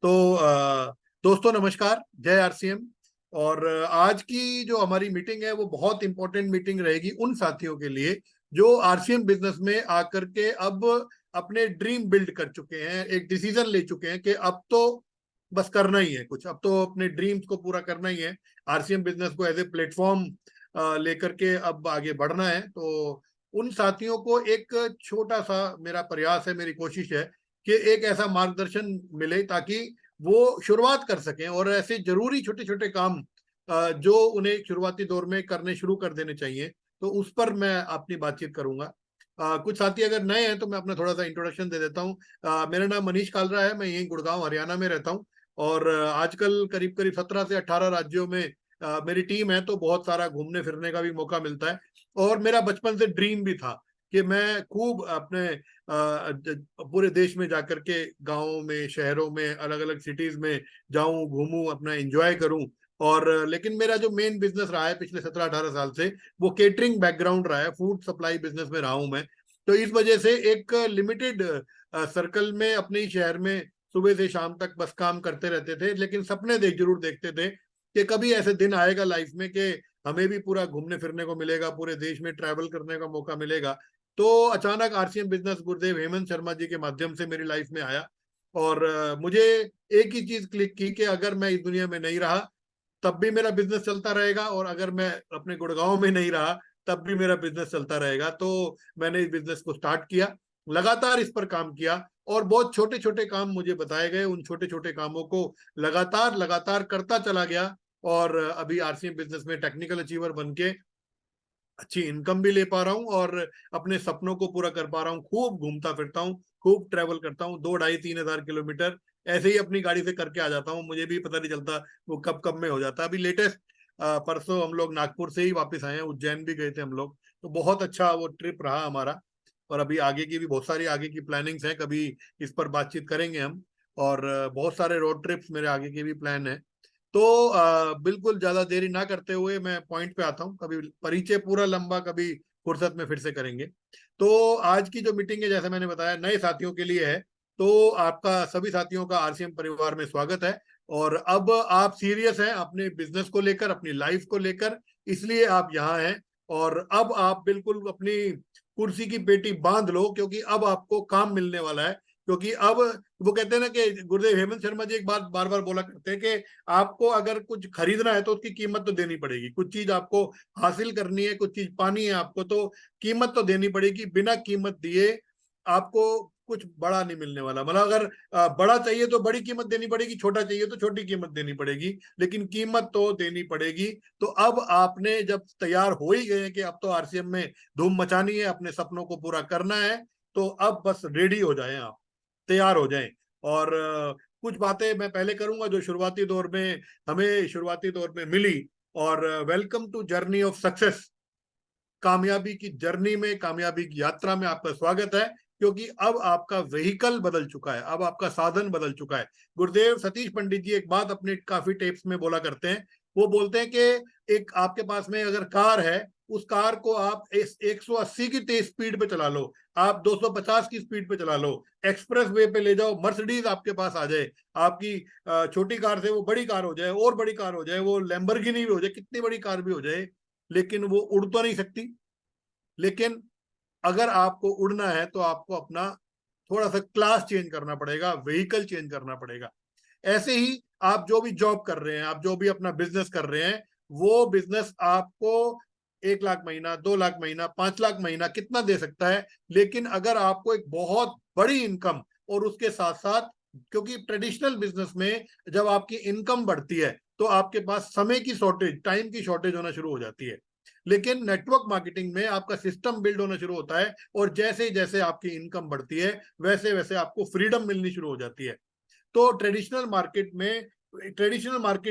तो दोस्तों नमस्कार, जय आरसीएम। और आज की जो हमारी मीटिंग है वो बहुत इंपॉर्टेंट मीटिंग रहेगी उन साथियों के लिए जो आरसीएम बिजनेस में आकर के अब अपने ड्रीम बिल्ड कर चुके हैं, एक डिसीजन ले चुके हैं कि अब तो बस करना ही है कुछ, अब तो अपने ड्रीम्स को पूरा करना ही है। आरसीएम बिजनेस को एज ए प्लेटफॉर्म लेकर के अब आगे बढ़ना है। तो उन साथियों को एक छोटा सा मेरा प्रयास है, मेरी कोशिश है कि एक ऐसा मार्गदर्शन मिले ताकि वो शुरुआत कर सकें और ऐसे जरूरी छोटे छोटे काम जो उन्हें शुरुआती दौर में करने शुरू कर देने चाहिए, तो उस पर मैं अपनी बातचीत करूंगा। कुछ साथी अगर नए हैं तो मैं अपना थोड़ा सा इंट्रोडक्शन दे देता हूँ। मेरा नाम मनीष कालरा है, मैं यहीं गुड़गांव हरियाणा में रहता हूँ। और आजकल करीब करीब 17 से 18 राज्यों में मेरी टीम है, तो बहुत सारा घूमने फिरने का भी मौका मिलता है। और मेरा बचपन से ड्रीम भी था कि मैं खूब अपने पूरे देश में जाकर के गाँव में, शहरों में, अलग अलग सिटीज में जाऊं, घूमूं, अपना एंजॉय करूं। और लेकिन मेरा जो मेन बिजनेस रहा है पिछले 17-18 साल से, वो केटरिंग बैकग्राउंड रहा है, फूड सप्लाई बिजनेस में रहा हूं मैं। तो इस वजह से एक लिमिटेड सर्कल में अपने ही शहर में सुबह से शाम तक बस काम करते रहते थे, लेकिन सपने जरूर देखते थे कि कभी ऐसे दिन आएगा लाइफ में कि हमें भी पूरा घूमने फिरने को मिलेगा, पूरे देश में ट्रैवल करने का मौका मिलेगा। तो अचानक आरसीएम बिजनेस गुरुदेव हेमंत शर्मा जी के माध्यम से मेरी लाइफ में आया। और मुझे एक ही चीज क्लिक की कि अगर मैं इस दुनिया में नहीं रहा तब भी मेरा बिजनेस चलता रहेगा, और अगर मैं अपने गुड़गांव में नहीं रहा तब भी मेरा बिजनेस चलता रहेगा। तो मैंने इस बिजनेस को स्टार्ट किया, लगातार इस पर काम किया, और बहुत छोटे छोटे काम मुझे बताए गए, उन छोटे छोटे कामों को लगातार लगातार करता चला गया। और अभी आरसीएम बिजनेस में टेक्निकल अचीवर बन के अच्छी इनकम भी ले पा रहा हूँ और अपने सपनों को पूरा कर पा रहा हूँ। खूब घूमता फिरता हूँ, खूब ट्रेवल करता हूँ, 2 ढाई 3 हज़ार किलोमीटर ऐसे ही अपनी गाड़ी से करके आ जाता हूँ, मुझे भी पता नहीं चलता वो कब कब में हो जाता है। अभी लेटेस्ट परसों हम लोग नागपुर से ही वापस आए हैं, उज्जैन भी गए थे हम लोग, तो बहुत अच्छा वो ट्रिप रहा हमारा। और अभी आगे की भी बहुत सारी आगे की प्लानिंग्स हैं, कभी इस पर बातचीत करेंगे हम। और बहुत सारे रोड ट्रिप्स मेरे आगे के भी प्लान है। तो बिल्कुल ज्यादा देरी ना करते हुए मैं पॉइंट पे आता हूँ। कभी परिचय पूरा लंबा, कभी फुर्सत में फिर से करेंगे। तो आज की जो मीटिंग है, जैसे मैंने बताया, नए साथियों के लिए है। तो आपका सभी साथियों का आरसीएम परिवार में स्वागत है। और अब आप सीरियस हैं अपने बिजनेस को लेकर, अपनी लाइफ को लेकर, इसलिए आप यहाँ हैं। और अब आप बिल्कुल अपनी कुर्सी की पेटी बांध लो, क्योंकि अब आपको काम मिलने वाला है। क्योंकि अब वो कहते हैं ना कि गुरुदेव हेमंत शर्मा जी एक बात बार बार बोला करते हैं कि आपको अगर कुछ खरीदना है तो उसकी कीमत तो देनी पड़ेगी। कुछ चीज आपको हासिल करनी है, कुछ चीज पानी है आपको, तो कीमत तो देनी पड़ेगी। बिना कीमत दिए आपको कुछ बड़ा नहीं मिलने वाला। मतलब अगर बड़ा चाहिए तो बड़ी कीमत देनी पड़ेगी, छोटा चाहिए तो छोटी कीमत देनी पड़ेगी, लेकिन कीमत तो देनी पड़ेगी। तो अब आपने जब तैयार हो ही गए कि अब तो आरसीएम में धूम मचानी है, अपने सपनों को पूरा करना है, तो अब बस रेडी हो जाएं, आप तैयार हो जाएं। और कुछ बातें मैं पहले करूंगा जो शुरुआती दौर में हमें शुरुआती दौर में मिली। और welcome to journey of success, कामयाबी की जर्नी में, कामयाबी की यात्रा में आपका स्वागत है। क्योंकि अब आपका व्हीकल बदल चुका है, अब आपका साधन बदल चुका है। गुरुदेव सतीश पंडित जी एक बात अपने काफी टेप्स में बोला करते हैं। वो बोलते हैं कि एक आपके पास में अगर कार है, उस कार को आप 180 की तेज स्पीड पे चला लो, आप 250 की स्पीड पे चला लो, एक्सप्रेस वे पे ले जाओ, मर्सिडीज आपके पास आ जाए, आपकी छोटी कार से वो बड़ी कार हो जाए, और बड़ी कार हो जाए, वो लैम्बोर्गिनी भी हो जाए, कितनी बड़ी कार भी हो जाए, लेकिन वो उड़ तो नहीं सकती। लेकिन अगर आपको उड़ना है तो आपको अपना थोड़ा सा क्लास चेंज करना पड़ेगा, व्हीकल चेंज करना पड़ेगा। ऐसे ही आप जो भी जॉब कर रहे हैं, आप जो भी अपना बिजनेस कर रहे हैं, वो बिजनेस आपको 1 लाख महीना, 2 लाख महीना, 5 लाख महीना कितना दे सकता है। लेकिन अगर आपको एक बहुत बड़ी इनकम, और उसके साथ साथ, क्योंकि ट्रेडिशनल बिजनेस में जब आपकी इनकम बढ़ती है तो आपके पास समय की शॉर्टेज, टाइम की शॉर्टेज होना शुरू हो जाती है। लेकिन नेटवर्क मार्केटिंग में आपका सिस्टम बिल्ड होना शुरू होता है, और जैसे जैसे आपकी इनकम बढ़ती है वैसे वैसे आपको फ्रीडम मिलनी शुरू हो जाती है। तो ट्रेडिशनल मार्केट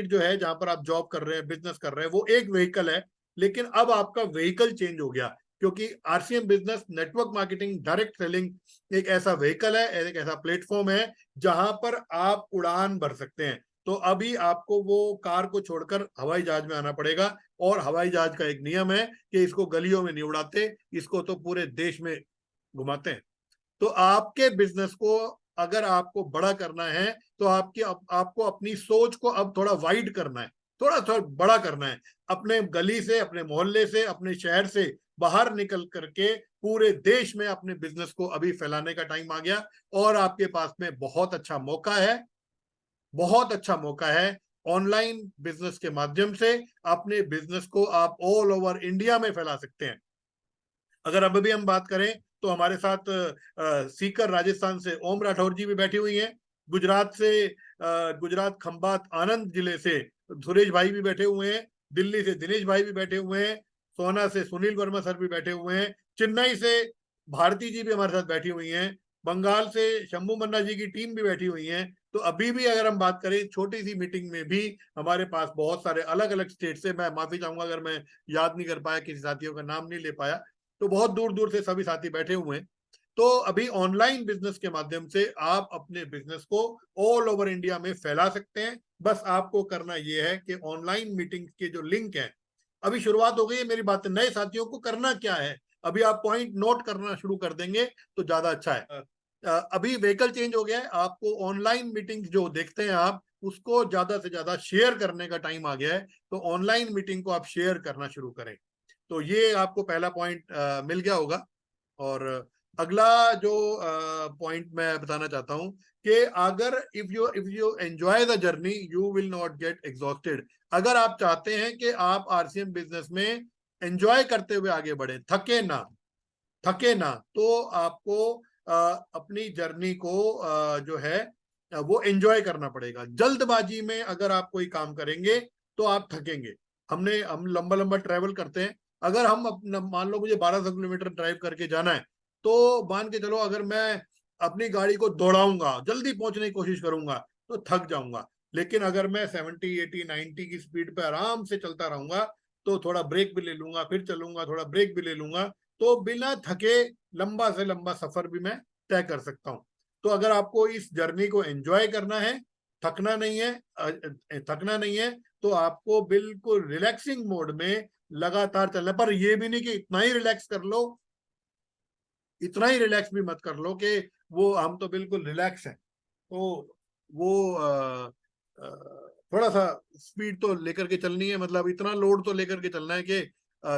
जो है, जहां पर आप जॉब कर रहे हैं, बिजनेस कर रहे हैं, वो एक व्हीकल है। लेकिन अब आपका व्हीकल चेंज हो गया, क्योंकि RCM business network marketing, direct selling एक ऐसा व्हीकल है, एक ऐसा प्लेटफॉर्म है जहां पर आप उड़ान भर सकते हैं। तो अभी आपको वो कार को छोड़कर हवाई जहाज में आना पड़ेगा। और हवाई जहाज का एक नियम है कि इसको गलियों में नहीं उड़ाते, इसको तो पूरे देश में घुमाते हैं। तो आपके बिजनेस को अगर आपको बड़ा करना है तो आपको अपनी सोच को अब थोड़ा वाइड करना है, थोड़ा थोड़ा बड़ा करना है। अपने गली से, अपने मोहल्ले से, अपने शहर से बाहर निकल करके पूरे देश में अपने बिजनेस को अभी फैलाने का टाइम आ गया। और आपके पास में बहुत अच्छा मौका है, बहुत अच्छा मौका है। ऑनलाइन बिजनेस के माध्यम से अपने बिजनेस को आप ऑल ओवर इंडिया में फैला सकते हैं। अगर अब भी हम बात करें तो हमारे साथ सीकर राजस्थान से ओम राठौर जी भी बैठी हुई हैं। गुजरात से गुजरात खंभात आनंद जिले से सुरेश भाई भी बैठे हुए हैं। दिल्ली से दिनेश भाई भी बैठे हुए हैं। सोना से सुनील वर्मा सर भी बैठे हुए हैं। चेन्नई से भारती जी भी हमारे साथ बैठी हुई हैं। बंगाल से शंभू मन्ना जी की टीम भी बैठी हुई है। तो अभी भी अगर हम बात करें छोटी सी मीटिंग में भी हमारे पास बहुत सारे अलग अलग स्टेट से, मैं माफी चाहूंगा अगर मैं याद नहीं कर पाया, किसी साथियों का नाम नहीं ले पाया, तो बहुत दूर दूर से सभी साथी बैठे हुए हैं। तो अभी ऑनलाइन बिजनेस के माध्यम से आप अपने बिजनेस को ऑल ओवर इंडिया में फैला सकते हैं। बस आपको करना यह है कि ऑनलाइन मीटिंग के जो लिंक है, अभी शुरुआत हो गई है मेरी बात, नए साथियों को करना क्या है, अभी आप पॉइंट नोट करना शुरू कर देंगे तो ज्यादा अच्छा है। अभी व्हीकल चेंज हो गया है, आपको ऑनलाइन मीटिंग जो देखते हैं आप उसको ज्यादा से ज्यादा शेयर करने का टाइम आ गया है। तो ऑनलाइन मीटिंग को आप शेयर करना शुरू करें। तो ये आपको पहला पॉइंट मिल गया होगा। और अगला जो पॉइंट मैं बताना चाहता हूं कि अगर if you enjoy the journey you will not get exhausted. अगर आप चाहते हैं कि आप आरसीएम बिजनेस में एंजॉय करते हुए आगे बढ़े, थके ना, तो आपको अपनी जर्नी को जो है वो एंजॉय करना पड़ेगा। जल्दबाजी में अगर आप कोई काम करेंगे तो आप थकेंगे। हम लंबा लंबा ट्रैवल करते हैं, अगर हम अपना मान लो मुझे 1200 किलोमीटर ड्राइव करके जाना है, तो मान के चलो अगर मैं अपनी गाड़ी को दौड़ाऊंगा, जल्दी पहुंचने की कोशिश करूंगा, तो थक जाऊंगा। लेकिन अगर मैं 70 80 90 की स्पीड पे आराम से चलता रहूंगा, तो थोड़ा ब्रेक भी ले लूंगा, फिर चलूंगा, थोड़ा ब्रेक भी ले लूंगा, तो बिना थके लंबा से लंबा सफर भी मैं तय कर सकता हूं। तो अगर आपको इस जर्नी को एंजॉय करना है, थकना नहीं है, थकना नहीं है, तो आपको बिल्कुल रिलैक्सिंग मोड में लगातार चलना। पर ये भी नहीं कि इतना ही रिलैक्स कर लो, इतना ही रिलैक्स भी मत कर लो कि वो हम तो बिल्कुल रिलैक्स हैं। तो वो थोड़ा सा स्पीड तो लेकर के चलनी है, मतलब इतना लोड तो लेकर के चलना है कि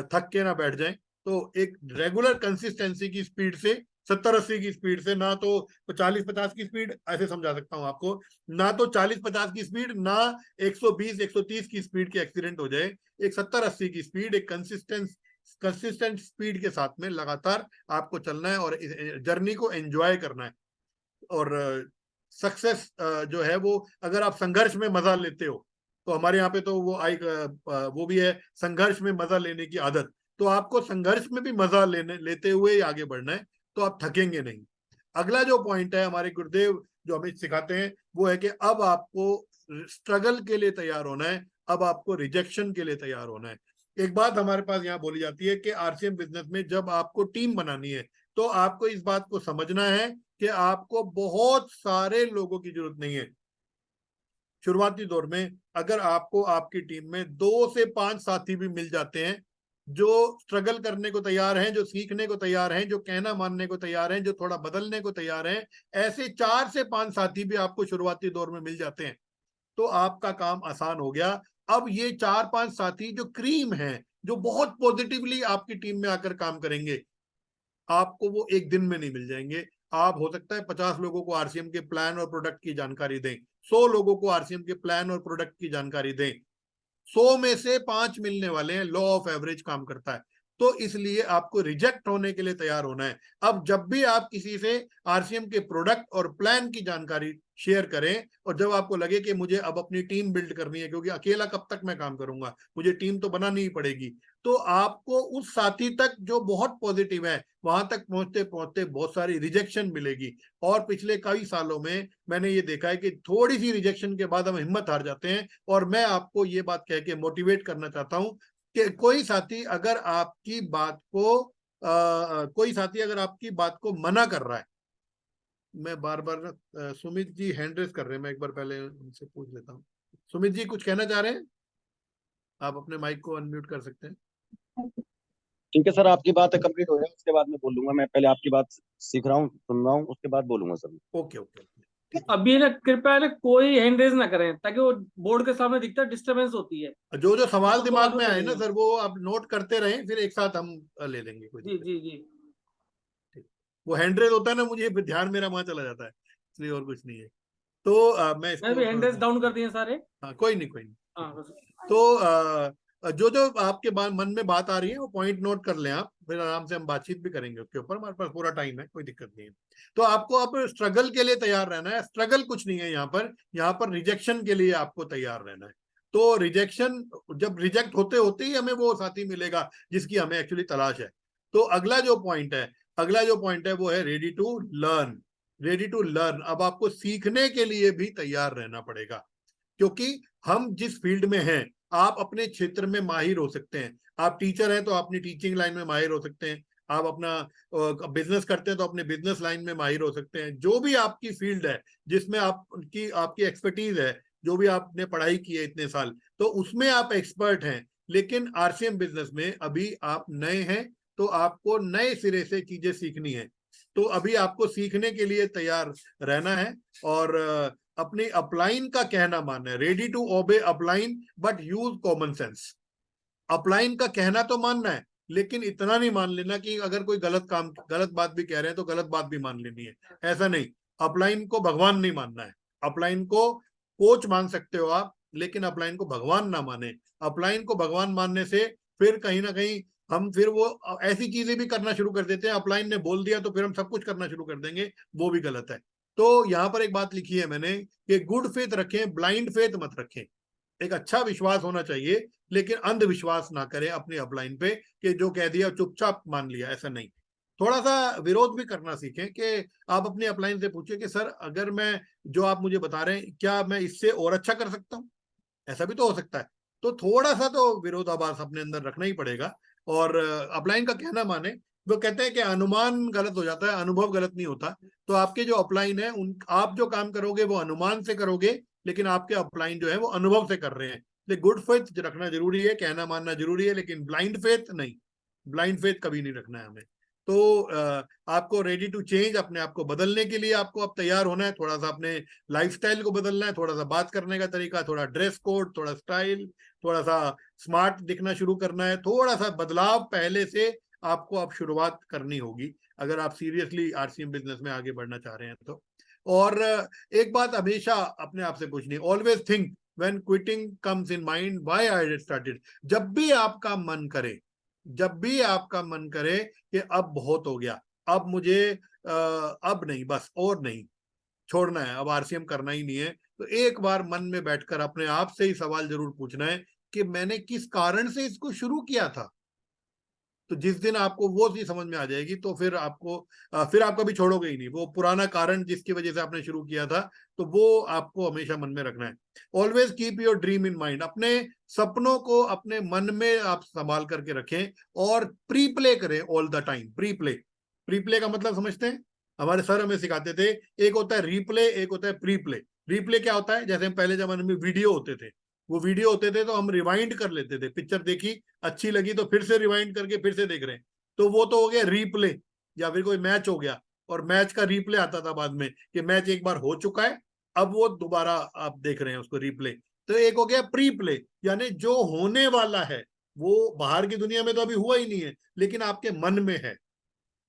थक के ना बैठ जाए। तो एक रेगुलर कंसिस्टेंसी की स्पीड से, 70 80 की स्पीड से, ना तो 40 50 की स्पीड, ऐसे समझा सकता हूँ आपको, ना तो 40 50 की स्पीड, ना 120 130 की स्पीड के एक्सीडेंट हो जाए। एक 70 80 की स्पीड, एक कंसिस्टेंट स्पीड के साथ में लगातार आपको चलना है और जर्नी को एंजॉय करना है। और सक्सेस जो है वो, अगर आप संघर्ष में मजा लेते हो, तो हमारे यहाँ पे तो वो भी है, संघर्ष में मजा लेने की आदत। तो आपको संघर्ष में भी मजा लेते हुए ही आगे बढ़ना है, तो आप थकेंगे नहीं। अगला जो पॉइंट है हमारे गुरुदेव जो हमें सिखाते हैं वो है कि अब आपको स्ट्रगल के लिए तैयार होना है, अब आपको रिजेक्शन के लिए तैयार होना है। एक बात हमारे पास यहाँ बोली जाती है कि आरसीएम बिजनेस में जब आपको टीम बनानी है, तो आपको इस बात को समझना है कि आपको बहुत सारे लोगों की जरूरत नहीं है। शुरुआती दौर में अगर आपको आपकी टीम में 2 से 5 साथी भी मिल जाते हैं जो स्ट्रगल करने को तैयार हैं, जो सीखने को तैयार हैं, जो कहना मानने को तैयार हैं, जो थोड़ा बदलने को तैयार हैं, ऐसे 4 से 5 साथी भी आपको शुरुआती दौर में मिल जाते हैं, तो आपका काम आसान हो गया। अब ये 4 5 साथी जो क्रीम हैं, जो बहुत पॉजिटिवली आपकी टीम में आकर काम करेंगे, आपको वो एक दिन में नहीं मिल जाएंगे। आप हो सकता है 50 लोगों को आरसीएम के प्लान और प्रोडक्ट की जानकारी दें, 100 लोगों को आरसीएम के प्लान और प्रोडक्ट की जानकारी दें, 100 में से 5 मिलने वाले हैं। लॉ ऑफ एवरेज काम करता है। तो इसलिए आपको रिजेक्ट होने के लिए तैयार होना है। अब जब भी आप किसी से आरसीएम के प्रोडक्ट और प्लान की जानकारी शेयर करें, और जब आपको लगे कि मुझे अब अपनी टीम बिल्ड करनी है, क्योंकि अकेला कब तक मैं काम करूंगा, मुझे टीम तो बनानी ही पड़ेगी, तो आपको उस साथी तक जो बहुत पॉजिटिव है वहां तक पहुंचते पहुंचते बहुत सारी रिजेक्शन मिलेगी। और पिछले कई सालों में मैंने ये देखा है कि थोड़ी सी रिजेक्शन के बाद हम हिम्मत हार जाते हैं। और मैं आपको ये बात कह के मोटिवेट करना चाहता हूं कि कोई साथी अगर आपकी बात को मना कर रहा है, मैं बार बार सुमित जी हैंड रेस कर रहे हैं, मैं एक बार पहले उनसे पूछ लेता हूँ। सुमित जी कुछ कहना चाह रहे हैं? आप अपने माइक को अनम्यूट कर सकते हैं। ठीक है सर, आपकी बात कंप्लीट हो जाए उसके बाद मैं बोलूंगा। मैं पहले आपकी बात सीख रहा हूँ, सुन रहा हूँ, उसके बाद बोलूंगा सर। ओके ओके ठीक अभी ना कृपया ना कोई हैंड रेज ना करें, ताकि वो बोर्ड के सामने दिखता है, डिस्टरबेंस होती है। है। जो जो सवाल उसको बाद दिमाग में में आए ना करेंगे। सर, वो आप नोट करते रहें, फिर एक साथ हम ले लेंगे, कोई जी दिक्कत जी जी। नहीं। वो हैंड रेज होता है ना, मुझे फिर ध्यान मेरा वहां चला जाता है, इसलिए और कुछ नहीं है। तो मैं मैंने इसको भी हैंड थोड़ा रेज सा, डाउन कर दिए सारे। हाँ कोई नहीं कोई नहीं, ठीक हाँ है। बस। तो जो जो आपके मन में बात आ रही है वो पॉइंट नोट कर लें आप, फिर आराम से हम बातचीत भी करेंगे उसके ऊपर, हमारे पास पूरा टाइम है, कोई दिक्कत नहीं है। तो आपको अब स्ट्रगल के लिए तैयार रहना है। स्ट्रगल कुछ नहीं है यहाँ पर रिजेक्शन के लिए आपको तैयार रहना है। तो रिजेक्शन, जब रिजेक्ट होते होते ही हमें वो साथी मिलेगा जिसकी हमें एक्चुअली तलाश है। तो अगला जो पॉइंट है वो है ready to learn. Ready to learn, अब आपको सीखने के लिए भी तैयार रहना पड़ेगा, क्योंकि हम जिस फील्ड में हैं, आप अपने क्षेत्र में माहिर हो सकते हैं। आप टीचर हैं तो अपनी टीचिंग लाइन में माहिर हो सकते हैं। आप अपना बिजनेस करते हैं तो अपने बिजनेस लाइन में माहिर हो सकते हैं। जो भी आपकी फील्ड है जिसमें आपकी एक्सपर्टीज है, जो भी आपने पढ़ाई की है इतने साल, तो उसमें आप एक्सपर्ट हैं। लेकिन आरसीएम बिजनेस में अभी आप नए हैं, तो आपको नए सिरे से चीजें सीखनी है। तो अभी आपको सीखने के लिए तैयार रहना है। और अपनी अपलाइन का कहना मानना है। Ready to obey upline, but use common sense. Upline का कहना तो मानना है, लेकिन इतना नहीं मान लेना कि अगर कोई गलत बात भी कह रहे हैं तो गलत बात भी मान लेनी है, ऐसा नहीं। अपलाइन को भगवान नहीं मानना है। अपलाइन को कोच मान सकते हो आप, लेकिन अपलाइन को भगवान ना माने। अपलाइन को भगवान मानने से फिर कहीं ना कहीं हम फिर वो ऐसी चीजें भी करना शुरू कर देते हैं। अपलाइन ने बोल दिया तो फिर हम सब कुछ करना शुरू कर देंगे, वो भी गलत है। तो यहाँ पर एक बात लिखी है मैंने कि गुड फेथ रखें, ब्लाइंड फेथ मत रखें। एक अच्छा विश्वास होना चाहिए, लेकिन अंधविश्वास ना करें अपनी अपलाइन पे कि जो कह दिया चुपचाप मान लिया, ऐसा नहीं। थोड़ा सा विरोध भी करना सीखें कि आप अपनी अपलाइन से पूछिए कि सर, अगर मैं जो आप मुझे बता रहे हैं, क्या मैं इससे और अच्छा कर सकता हूँ? ऐसा भी तो हो सकता है। तो थोड़ा सा तो विरोधाभास अपने अंदर रखना ही पड़ेगा। और अपलाइन का कहना माने। वो कहते हैं कि अनुमान गलत हो जाता है, अनुभव गलत नहीं होता। तो आपके जो अपलाइन है, उन आप जो काम करोगे वो अनुमान से करोगे, लेकिन आपके अपलाइन जो है वो अनुभव से कर रहे हैं। इसलिए गुड फेथ रखना जरूरी है, कहना मानना जरूरी है, लेकिन ब्लाइंड फेथ नहीं। ब्लाइंड फेथ कभी नहीं रखना है हमें। तो आपको रेडी टू चेंज, अपने आप को बदलने के लिए आपको अब तैयार होना है। थोड़ा सा अपने लाइफस्टाइल को बदलना है, थोड़ा सा बात करने का तरीका, थोड़ा ड्रेस कोड, थोड़ा स्टाइल, थोड़ा सा स्मार्ट दिखना शुरू करना है। थोड़ा सा बदलाव पहले से आपको अब शुरुआत करनी होगी, अगर आप सीरियसली आरसीएम बिजनेस में आगे बढ़ना चाह रहे हैं तो। और एक बात हमेशा अपने आप से पूछनी, always think when quitting comes in mind why I started. जब भी आपका मन करे कि अब बहुत हो गया, अब मुझे अब नहीं, बस और नहीं, छोड़ना है, अब आरसीएम करना ही नहीं है, तो एक बार मन में बैठकर अपने आप से ही सवाल जरूर पूछना है कि मैंने किस कारण से इसको शुरू किया था। तो जिस दिन आपको वो चीज समझ में आ जाएगी, तो फिर आप कभी छोड़ोगे ही नहीं। वो पुराना कारण जिसकी वजह से आपने शुरू किया था, तो वो आपको हमेशा मन में रखना है। Always keep your dream in mind. अपने सपनों को अपने मन में आप संभाल करके रखें, और प्री प्ले करें all the time. Pre play का मतलब समझते हैं? हमारे सर हमें सिखाते थे, एक होता है रीप्ले, एक होता है प्री प्ले। रीप्ले क्या होता है? जैसे हम पहले जमाने में वीडियो होते थे, वो वीडियो होते थे तो हम रिवाइंड कर लेते थे। पिक्चर देखी, अच्छी लगी तो फिर से रिवाइंड करके फिर से देख रहे हैं, तो वो तो हो गया रीप्ले। या फिर कोई मैच हो गया और मैच का रीप्ले आता था बाद में कि मैच एक बार हो चुका है, अब वो दोबारा आप देख रहे हैं उसको, रीप्ले। तो एक हो गया प्री प्ले, यानी जो होने वाला है वो बाहर की दुनिया में तो अभी हुआ ही नहीं है, लेकिन आपके मन में है,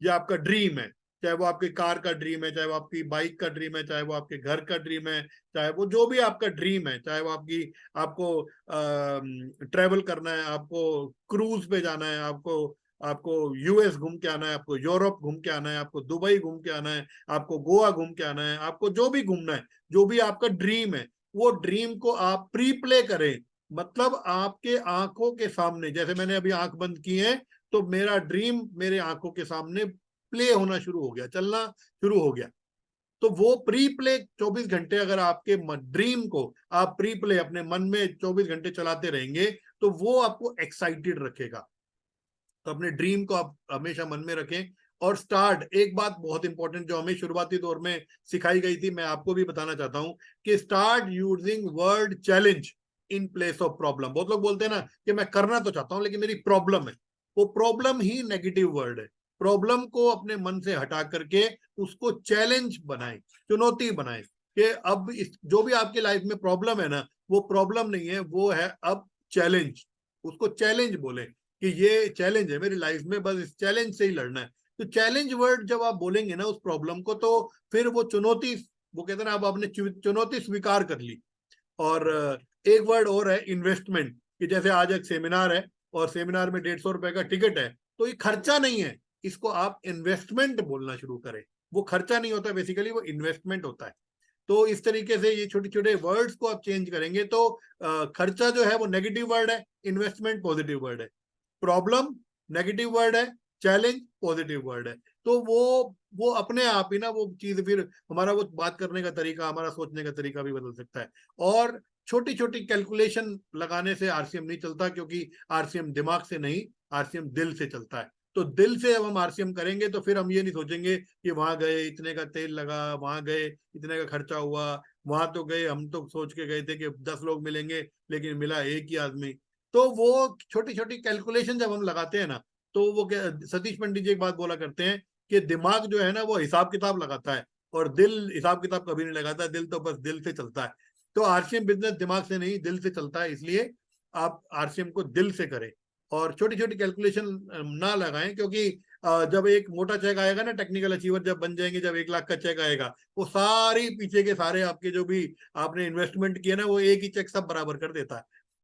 ये आपका ड्रीम है। चाहे वो आपकी कार का ड्रीम है, चाहे वो आपकी बाइक का ड्रीम है, चाहे वो आपके घर का ड्रीम है, चाहे वो जो भी आपका ड्रीम है, चाहे वो आपको ट्रेवल करना है, आपको क्रूज पे जाना है, आपको आपको यूएस घूम के आना है, आपको यूरोप घूम के आना है, आपको दुबई घूम के आना है, आपको गोवा घूम के आना है, आपको जो भी घूमना है, जो भी आपका ड्रीम है, वो ड्रीम को आप प्री प्ले करें। मतलब आपके आंखों के सामने, जैसे मैंने अभी आंख बंद की है, तो मेरा ड्रीम मेरे आंखों के सामने प्ले होना शुरू हो गया, चलना शुरू हो गया। तो वो प्री प्ले 24 घंटे, अगर आपके ड्रीम को आप प्री प्ले अपने मन में 24 घंटे चलाते रहेंगे, तो वो आपको एक्साइटेड रखेगा। तो अपने ड्रीम को आप हमेशा मन में रखें। और स्टार्ट, एक बात बहुत इंपॉर्टेंट जो हमें शुरुआती दौर में सिखाई गई थी, मैं आपको भी बताना चाहता हूं, कि start using word challenge in place of problem. बहुत लोग बोलते हैं ना कि मैं करना तो चाहता हूं लेकिन मेरी प्रॉब्लम है। वो प्रॉब्लम ही नेगेटिव वर्ड है। प्रॉब्लम को अपने मन से हटा करके उसको चैलेंज बनाए, चुनौती बनाए कि अब जो भी आपकी लाइफ में प्रॉब्लम है ना, वो प्रॉब्लम नहीं है, वो है अब चैलेंज। उसको चैलेंज बोले कि ये चैलेंज है मेरी लाइफ में, बस इस चैलेंज से ही लड़ना है। तो चैलेंज वर्ड जब आप बोलेंगे ना उस प्रॉब्लम को, तो फिर वो चुनौती, वो कहते हैं ना, अब आपने चुनौती स्वीकार कर ली। और एक वर्ड और है इन्वेस्टमेंट, कि जैसे आज एक सेमिनार है और सेमिनार में 150 रुपए का टिकट है, तो ये खर्चा नहीं है, इसको आप इन्वेस्टमेंट बोलना शुरू करें। वो खर्चा नहीं होता, बेसिकली वो इन्वेस्टमेंट होता है। तो इस तरीके से ये छोटे छोटे वर्ड्स को आप चेंज करेंगे तो खर्चा जो है वो नेगेटिव वर्ड है, इन्वेस्टमेंट पॉजिटिव वर्ड है, प्रॉब्लम नेगेटिव वर्ड है, चैलेंज पॉजिटिव वर्ड है। तो वो अपने आप ही ना वो चीज, फिर हमारा वो बात करने का तरीका, हमारा सोचने का तरीका भी बदल सकता है। और छोटी छोटी कैलकुलेशन लगाने से आरसीएम नहीं चलता, क्योंकि आरसीएम दिमाग से नहीं, आरसीएम दिल से चलता है। तो दिल से अब हम आरसीएम करेंगे तो फिर हम ये नहीं सोचेंगे कि वहां गए इतने का तेल लगा, वहां गए इतने का खर्चा हुआ, वहां तो गए, हम तो सोच के गए थे कि 10 लोग मिलेंगे लेकिन मिला एक ही आदमी। तो वो छोटी छोटी कैलकुलेशन जब हम लगाते हैं ना, तो वो सतीश पंडित जी एक बात बोला करते हैं कि दिमाग जो है ना वो हिसाब किताब लगाता है और दिल हिसाब किताब कभी नहीं लगाता, दिल तो बस दिल से चलता है। तो आरसीएम बिजनेस दिमाग से नहीं दिल से चलता है, इसलिए आप आरसीएम को दिल से करें और छोटी छोटी कैलकुलेशन ना लगाएं। क्योंकि जब एक मोटा चेक आएगा ना, टेक्निकल अचीवर जब बन जाएंगे, जब 1 लाख का चेक आएगा, वो सारी पीछे के सारे आपके जो भी आपने इन्वेस्टमेंट किए ना, वो एक ही चेक सब बराबर कर देता है।